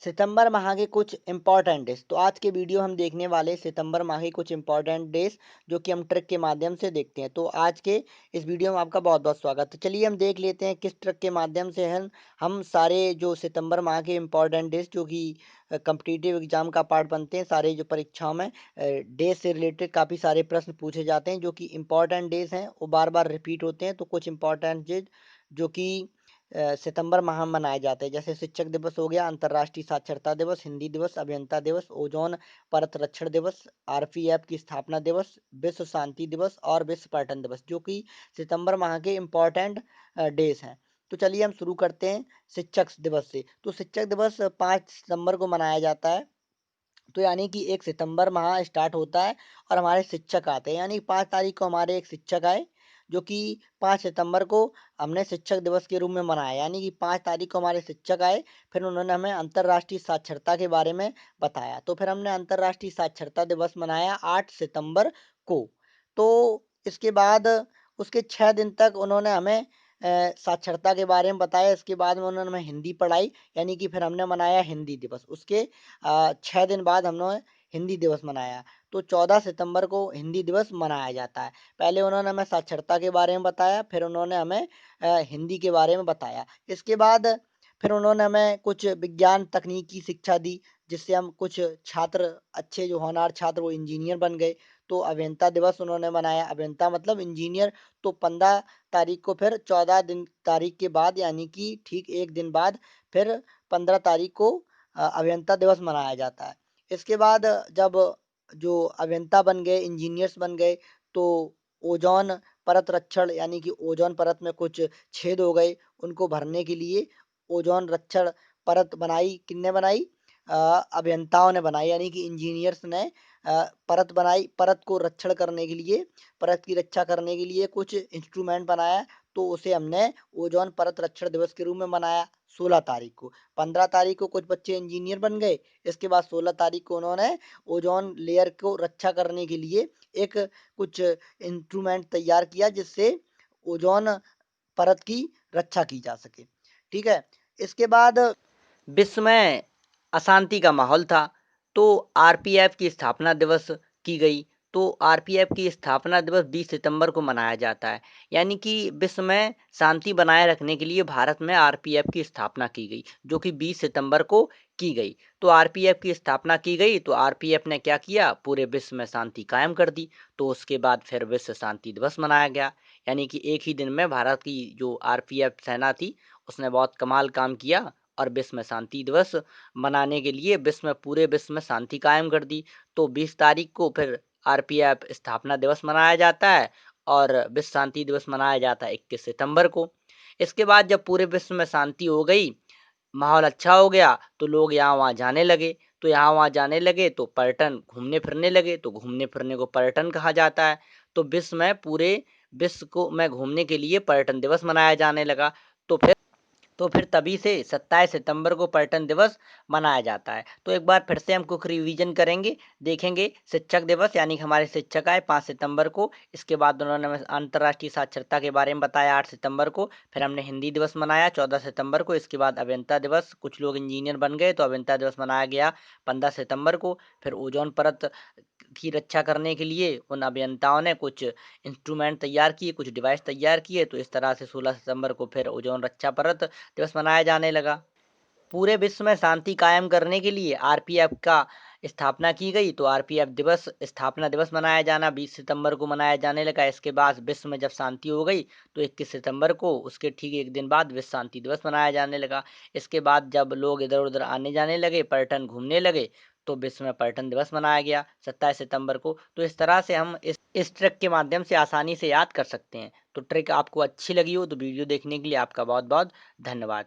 सितंबर माह के कुछ इम्पोर्टेंट डेज। तो आज के वीडियो हम देखने वाले सितंबर माह के कुछ इम्पोर्टेंट डेज जो कि हम ट्रिक के माध्यम से देखते हैं। तो आज के इस वीडियो में आपका बहुत बहुत स्वागत है। चलिए हम देख लेते हैं किस ट्रिक के माध्यम से हम सारे जो सितंबर माह के इम्पोर्टेंट डेज जो कि कम्पिटिटिव एग्जाम का पार्ट बनते हैं, सारे जो परीक्षाओं में डेज से रिलेटेड काफ़ी सारे प्रश्न पूछे जाते हैं जो कि इम्पोर्टेंट डेज हैं, वो बार बार रिपीट होते हैं। तो कुछ इम्पोर्टेंट डेज जो कि सितंबर माह में मनाए जाते हैं, जैसे शिक्षक दिवस हो गया, अंतर्राष्ट्रीय साक्षरता दिवस, हिंदी दिवस, अभियंता दिवस, ओजोन परत रक्षण दिवस, आरपीएफ की स्थापना दिवस, विश्व शांति दिवस और विश्व पर्यटन दिवस, जो कि सितंबर माह के इम्पोर्टेंट डेज हैं। तो चलिए हम शुरू करते हैं शिक्षक दिवस से। तो शिक्षक दिवस 5 सितंबर को मनाया जाता है। तो यानी कि 1 सितंबर माह स्टार्ट होता है और हमारे शिक्षक आते हैं, यानी 5 तारीख को हमारे एक शिक्षक आए जो कि 5 सितंबर को हमने शिक्षक दिवस के रूप में मनाया। यानी कि 5 तारीख को हमारे शिक्षक आए, फिर उन्होंने हमें अंतर्राष्ट्रीय साक्षरता के बारे में बताया। तो फिर हमने अंतर्राष्ट्रीय साक्षरता दिवस मनाया 8 सितंबर को। तो इसके बाद उसके 6 दिन तक उन्होंने हमें साक्षरता के बारे में बताया। इसके बाद में उन्होंने हमें हिंदी पढ़ाई, यानी कि फिर हमने मनाया हिंदी दिवस। उसके 6 दिन बाद हमने हिंदी दिवस मनाया। तो 14 सितंबर को हिंदी दिवस मनाया जाता है। पहले उन्होंने हमें साक्षरता के बारे में बताया, फिर उन्होंने हमें हिंदी के बारे में बताया। इसके बाद फिर उन्होंने हमें कुछ विज्ञान तकनीक की शिक्षा दी, जिससे हम कुछ छात्र, अच्छे जो होनहार छात्र, वो इंजीनियर बन गए। तो अभियंता दिवस उन्होंने मनाया, अभियंता मतलब इंजीनियर। तो 15 तारीख को, फिर 14 तारीख के बाद, यानी कि ठीक एक दिन बाद, फिर 15 तारीख को अभियंता दिवस मनाया जाता है। इसके बाद जब जो अभियंता बन गए, इंजीनियर्स बन गए, तो ओजोन परत रक्षण, यानी कि ओजोन परत में कुछ छेद हो गए, उनको भरने के लिए ओजोन रक्षण परत बनाई। किसने बनाई? अभियंताओं ने बनाई, यानी कि इंजीनियर्स ने परत बनाई। परत को रक्षण करने के लिए, परत की रक्षा करने के लिए कुछ इंस्ट्रूमेंट बनाया। तो उसे हमने ओजोन परत रक्षण दिवस के रूप में मनाया 16 तारीख को। 15 तारीख को कुछ बच्चे इंजीनियर बन गए। इसके बाद 16 तारीख को उन्होंने ओजोन लेयर को रक्षा करने के लिए एक कुछ इंस्ट्रूमेंट तैयार किया, जिससे ओजोन परत की रक्षा की जा सके। ठीक है। इसके बाद विश्व में अशांति का माहौल था, तो आरपीएफ की स्थापना दिवस की गई। तो आरपीएफ की स्थापना दिवस 20 सितंबर को मनाया जाता है। यानी कि विश्व में शांति बनाए रखने के लिए भारत में आरपीएफ की स्थापना की गई, जो कि 20 सितंबर को की गई। तो आरपीएफ की स्थापना की गई, तो आरपीएफ ने क्या किया? पूरे विश्व में शांति कायम कर दी। तो उसके बाद फिर विश्व शांति दिवस मनाया गया। यानी कि एक ही दिन में भारत की जो आरपीएफ सेना थी, उसने बहुत कमाल काम किया और विश्व में शांति दिवस मनाने के लिए पूरे विश्व में शांति कायम कर दी। तो 20 तारीख को फिर आरपीएफ स्थापना दिवस मनाया जाता है और विश्व शांति दिवस मनाया जाता है 21 सितंबर को। इसके बाद जब पूरे विश्व में शांति हो गई, माहौल अच्छा हो गया, तो लोग यहाँ वहाँ जाने लगे। तो यहाँ वहाँ जाने लगे तो पर्यटन, घूमने फिरने लगे। तो घूमने फिरने को पर्यटन कहा जाता है। तो विश्व में पूरे विश्व को में घूमने के लिए पर्यटन दिवस मनाया जाने लगा। तो फिर तभी से 27 सितंबर को पर्यटन दिवस मनाया जाता है। तो एक बार फिर से हम कुछ रिवीजन करेंगे, देखेंगे। शिक्षक दिवस, यानी कि हमारे शिक्षक आए 5 सितंबर को। इसके बाद उन्होंने हमें अंतर्राष्ट्रीय साक्षरता के बारे में बताया 8 सितंबर को। फिर हमने हिंदी दिवस मनाया 14 सितंबर को। इसके बाद अभियंता दिवस, कुछ लोग इंजीनियर बन गए तो अभियंता दिवस मनाया गया 15 सितंबर को। फिर ओजोन परत की रक्षा करने के लिए उन अभियंताओं ने कुछ इंस्ट्रूमेंट तैयार किए, कुछ डिवाइस तैयार किए। तो इस तरह से 16 सितंबर को फिर ओजोन रक्षा परत दिवस मनाया जाने लगा। पूरे विश्व में शांति कायम करने के लिए आरपीएफ का स्थापना की गई। तो आरपीएफ दिवस, स्थापना दिवस मनाया जाना 20 सितंबर को मनाया जाने लगा। इसके बाद विश्व में जब शांति हो गई, तो 21 सितंबर को, उसके ठीक एक दिन बाद, विश्व शांति दिवस मनाया जाने लगा। इसके बाद जब लोग इधर उधर आने जाने लगे, पर्यटन घूमने लगे, तो विश्व में पर्यटन दिवस मनाया गया 27 सितंबर को। तो इस तरह से हम इस ट्रिक के माध्यम से आसानी से याद कर सकते हैं। तो ट्रिक आपको अच्छी लगी हो तो वीडियो देखने के लिए आपका बहुत बहुत धन्यवाद।